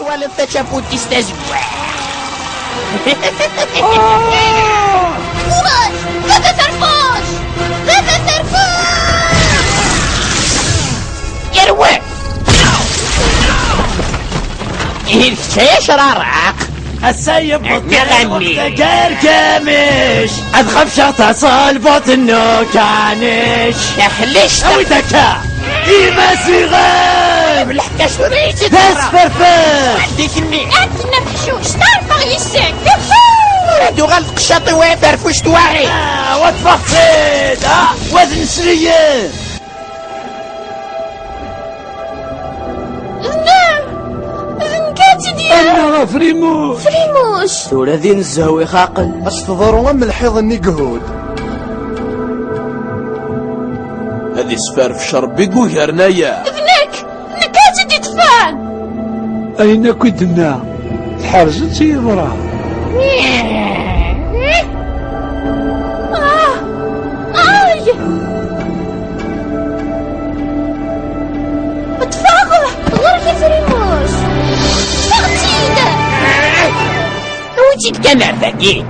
توالد تشافوتي استزوا فراش هذا ترفوش هذا ترفوش يروي الشيش رارق السيب نغني غير كامش أدخف شخص بطنه كانش تحلش أوي دكا إيما صغير بالحكا شريتي بس فرفر ديك الني أنت نفحشوش تعرف يسك هادو غلق الشاطي ويفرفوش تواعي وتفخد وزن سرية نكاتي ديال أنا فريموش فريموش ثورة ذي نزهوي خاقل اش تضروا من الحيض النقهود هذه سفار في شربيقو هرنايا ذنك نكاتي دي تفان أين كدنا الحرجة يضرع آي تفاغه غرفة فريموش تغتيده وجيت كان باقي